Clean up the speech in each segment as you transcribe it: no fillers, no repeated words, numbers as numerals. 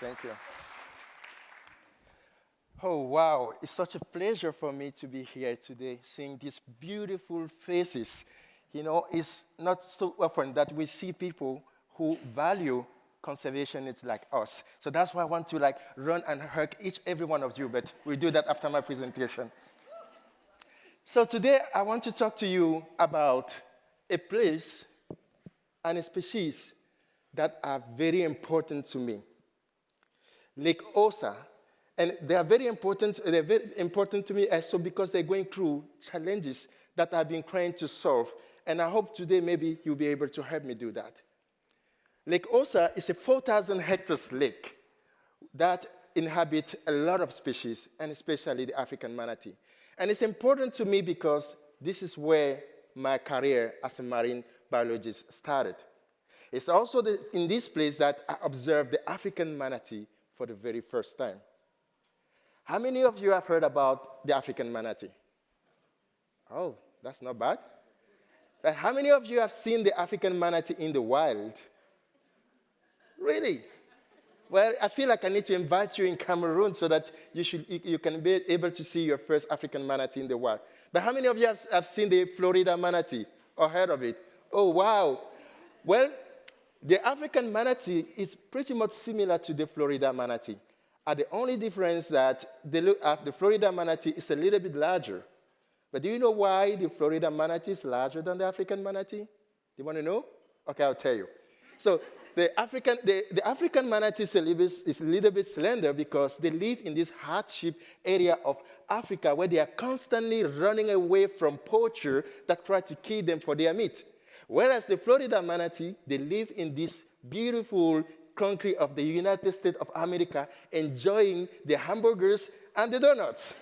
Thank you. Oh, wow. It's such a pleasure for me to be here today, seeing these beautiful faces. You know, it's not so often that we see people who value conservationists like us. So that's why I want to run and hug every one of you, but we'll do that after my presentation. So today I want to talk to you about a place and a species that are very important to me. Lake Osa. And they are very important. They're very important to me also because they're going through challenges that I've been trying to solve. And I hope today maybe you'll be able to help me do that. Lake Osa is a 4,000 hectares lake that inhabits a lot of species, and especially the African manatee. And it's important to me because this is where my career as a marine biologist started. It's also in this place that I observed the African manatee for the very first time. How many of you have heard about the African manatee? Oh, that's not bad. But how many of you have seen the African manatee in the wild? Really? Well, I feel like I need to invite you in Cameroon so that you can be able to see your first African manatee in the wild. But how many of you have seen the Florida manatee or heard of it? Oh, wow. Well, the African manatee is pretty much similar to the Florida manatee. The only difference that the Florida manatee is a little bit larger. But do you know why the Florida manatee is larger than the African manatee? Do you want to know? Okay, I'll tell you. So the African manatee is a little bit slender because they live in this hardship area of Africa where they are constantly running away from poachers that try to kill them for their meat. Whereas the Florida manatee, they live in this beautiful country of the United States of America, enjoying the hamburgers and the donuts.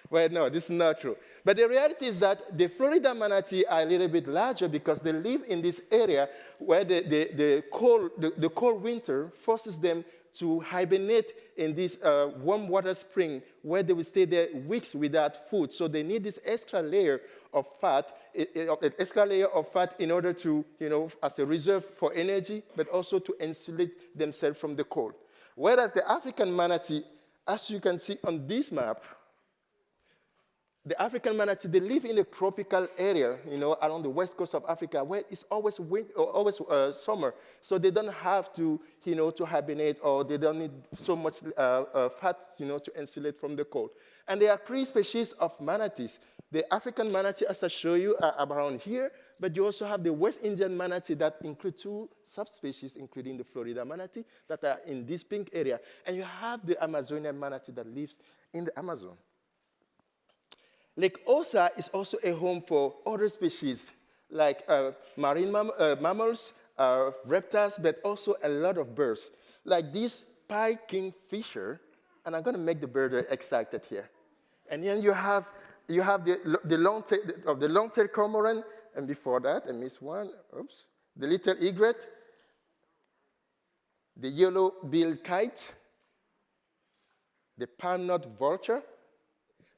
Well, no, this is not true. But the reality is that the Florida manatee are a little bit larger because they live in this area where the cold winter forces them to hibernate in this warm water spring where they will stay there weeks without food. So they need this extra layer of fat, in order to, as a reserve for energy, but also to insulate themselves from the cold. Whereas the African manatee, as you can see on this map, the African manatee, they live in a tropical area, around the west coast of Africa, where it's always summer. So they don't have to, to hibernate, or they don't need so much fat, to insulate from the cold. And there are 3 species of manatees. The African manatee, as I show you, are around here, but you also have the West Indian manatee that include 2 subspecies, including the Florida manatee, that are in this pink area. And you have the Amazonian manatee that lives in the Amazon. Lake Osa is also a home for other species like marine mammals, reptiles, but also a lot of birds, like this pie kingfisher, and I'm going to make the bird excited here. And then you have the long-tailed cormorant, and before that, I missed one, oops, the little egret, the yellow-billed kite, the palm-nut vulture,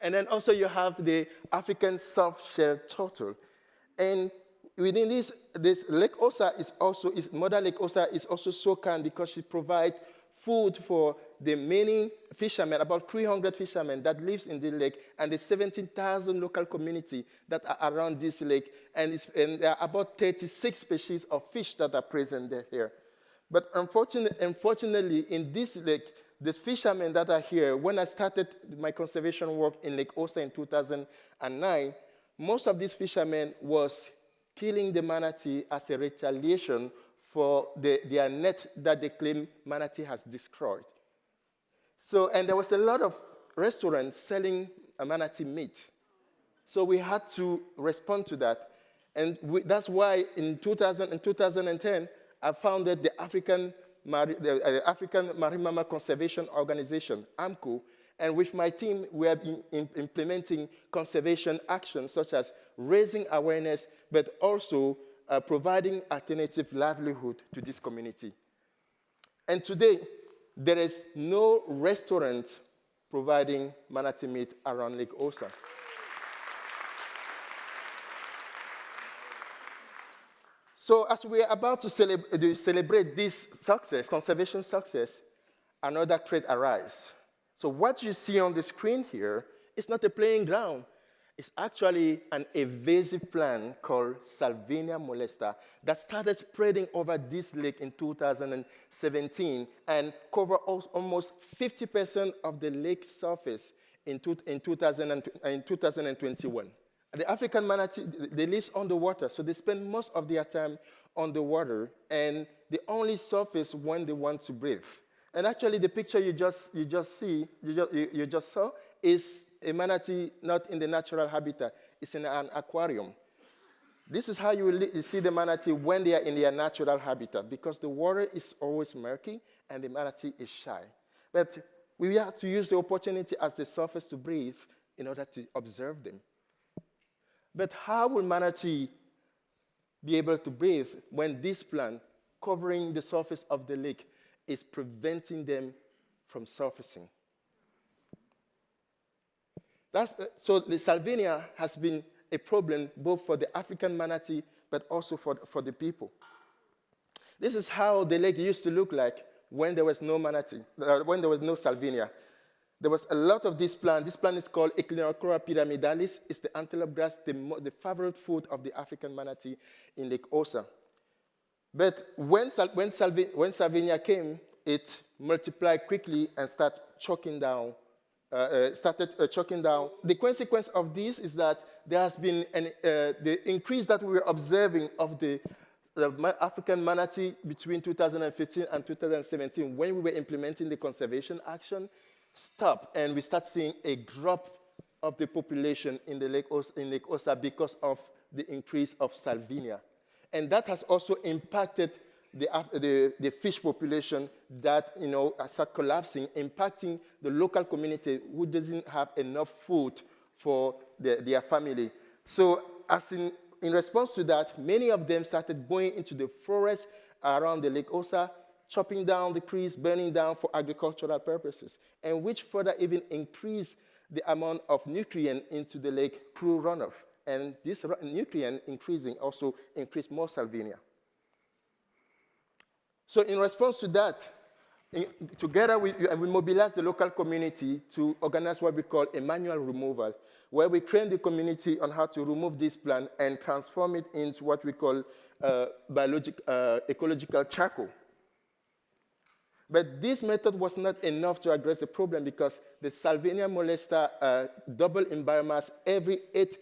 and then also you have the African soft-shelled turtle. And within this Lake Osa Mother Lake Osa is also so kind because she provides food for the many fishermen, about 300 fishermen that lives in the lake, and the 17,000 local community that are around this lake. And there are about 36 species of fish that are present here. But unfortunately, in this lake, the fishermen that are here, when I started my conservation work in Lake Osa in 2009, most of these fishermen was killing the manatee as a retaliation for their net that they claim manatee has destroyed. So, and there was a lot of restaurants selling manatee meat. So we had to respond to that. And that's why in 2010, I founded the African Marine Mammal Conservation Organization, AMMCO, and with my team, we have been implementing conservation actions such as raising awareness, but also providing alternative livelihood to this community. And today, there is no restaurant providing manatee meat around Lake Osa. So as we are about to celebrate this success, conservation success, another threat arises. So what you see on the screen here is not a playing ground. It's actually an invasive plant called Salvinia molesta that started spreading over this lake in 2017 and covered almost 50% of the lake surface in 2021. The African manatee, they live on the water, so they spend most of their time on the water, and they only surface when they want to breathe. And actually, the picture you just saw is a manatee not in the natural habitat. It's in an aquarium. This is how you see the manatee when they are in their natural habitat, because the water is always murky and the manatee is shy. But we have to use the opportunity as the surface to breathe in order to observe them. But how will manatee be able to breathe when this plant covering the surface of the lake is preventing them from surfacing? So the Salvinia has been a problem both for the African manatee but also for the people. This is how the lake used to look like when there was no manatee, when there was no Salvinia. There was a lot of this plant. This plant is called Echinocora pyramidalis. It's the antelope grass, the favorite food of the African manatee in Lake Osa. But when Salvinia came, it multiplied quickly and started choking down. The consequence of this is that there has been the increase that we were observing of the African manatee between 2015 and 2017, when we were implementing the conservation action, stopped, and we start seeing a drop of the population in Lake Osa because of the increase of Salvinia. And that has also impacted the fish population that start collapsing, impacting the local community who doesn't have enough food for their family. So in response to that, many of them started going into the forest around the Lake Osa, chopping down the trees, burning down for agricultural purposes, and which further even increased the amount of nutrient into the lake through runoff. And this nutrient increasing also increased more Salvinia. So in response to that, together we mobilized the local community to organize what we call a manual removal, where we train the community on how to remove this plant and transform it into what we call ecological charcoal. But this method was not enough to address the problem because the Salvinia molesta double in biomass every 8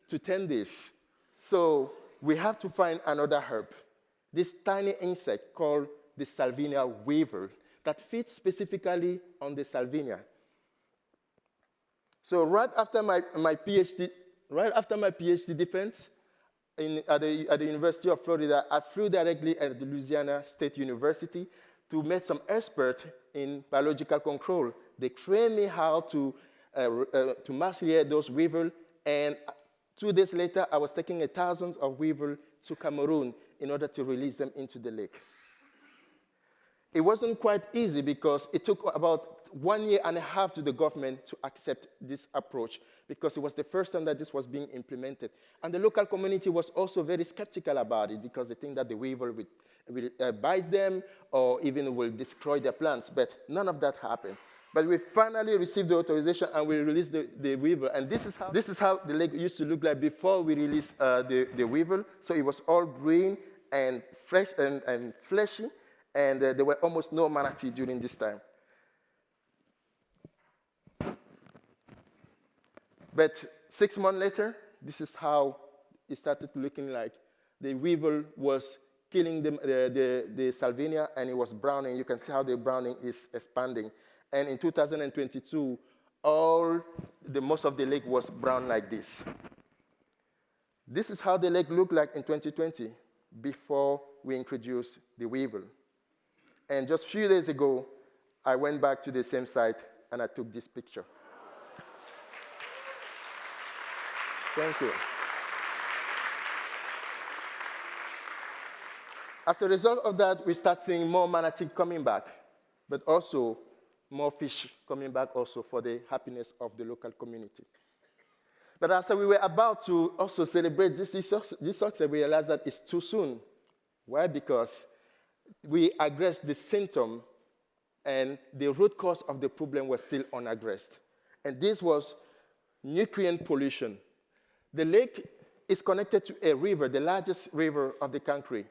to 10 days. So we have to find another herb, this tiny insect called the Salvinia weevil that feeds specifically on the Salvinia. So right after my PhD defense at the University of Florida, I flew directly at the Louisiana State University to meet some experts in biological control. They trained me how to mass rear those weevils, and 2 days later, I was taking thousands of weevils to Cameroon in order to release them into the lake. It wasn't quite easy because it took about 1.5 years to the government to accept this approach because it was the first time that this was being implemented. And the local community was also very skeptical about it because they think that the weevil will bite them or even will destroy their plants, but none of that happened. But we finally received the authorization and we released the weevil. And this is how the lake used to look like before we released the weevil. So it was all green and fresh and fleshy, and there were almost no manatee during this time. But 6 months later, this is how it started looking like. The weevil was killing the Salvinia, and it was browning. You can see how the browning is expanding. And in 2022, most of the lake was brown like this. This is how the lake looked like in 2020 before we introduced the weevil. And just a few days ago, I went back to the same site and I took this picture. Thank you. As a result of that, we start seeing more manatee coming back, but also more fish coming back also for the happiness of the local community. But as we were about to also celebrate this success, we realized that it's too soon. Why? Because we addressed the symptom and the root cause of the problem was still unaddressed. And this was nutrient pollution. The lake is connected to a river, the largest river of the country.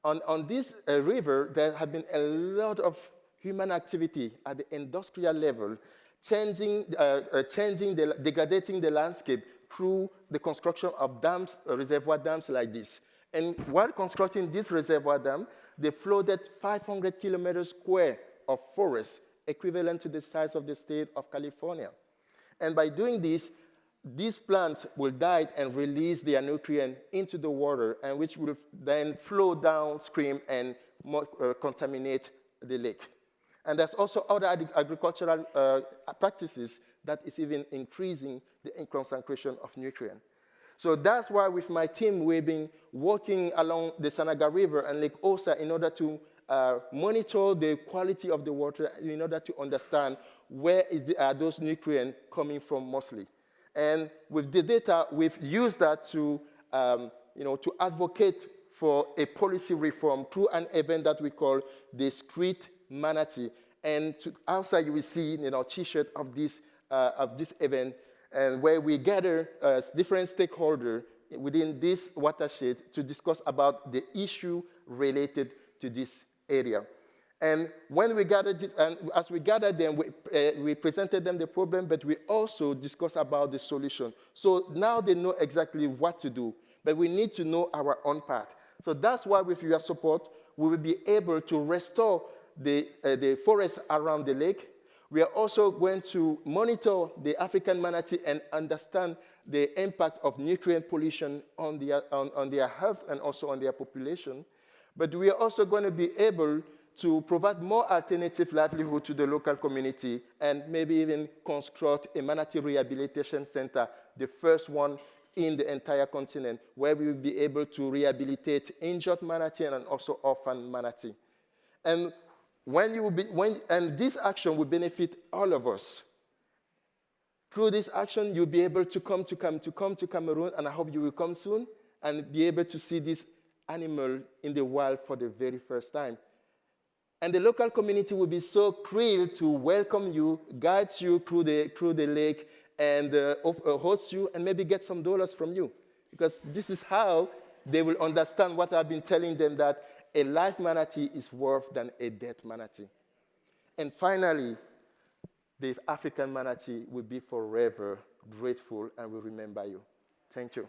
On this river, there have been a lot of human activity at the industrial level, degrading the landscape through the construction of dams, reservoir dams like this. And while constructing this reservoir dam, they flooded 500 kilometers square of forest, equivalent to the size of the state of California. And by doing this, these plants will die and release their nutrient into the water, and which will then flow downstream and contaminate the lake. And there's also other agricultural practices that is even increasing the concentration of nutrient. So that's why with my team, we've been working along the Sanaga River and Lake Osa in order to monitor the quality of the water in order to understand where are those nutrients coming from mostly. And with the data, we've used that to, to advocate for a policy reform through an event that we call the Street Manatee. And outside you will see, T-shirt of this event, and where we gather different stakeholders within this watershed to discuss about the issue related to this area. And when we gathered this, and as we gathered them, we presented them the problem, but we also discussed about the solution. So now they know exactly what to do, but we need to know our own part. So that's why with your support, we will be able to restore the forest around the lake. We are also going to monitor the African manatee and understand the impact of nutrient pollution on their health and also on their population. But we are also going to be able to provide more alternative livelihood to the local community and maybe even construct a manatee rehabilitation center, the first one in the entire continent, where we will be able to rehabilitate injured manatee and also orphan manatee. And this action will benefit all of us. Through this action, you'll be able to come to Cameroon, and I hope you will come soon and be able to see this animal in the wild for the very first time. And the local community will be so thrilled to welcome you, guide you through the lake, and host you, and maybe get some dollars from you. Because this is how they will understand what I've been telling them, that a live manatee is worth than a dead manatee. And finally, the African manatee will be forever grateful and will remember you. Thank you.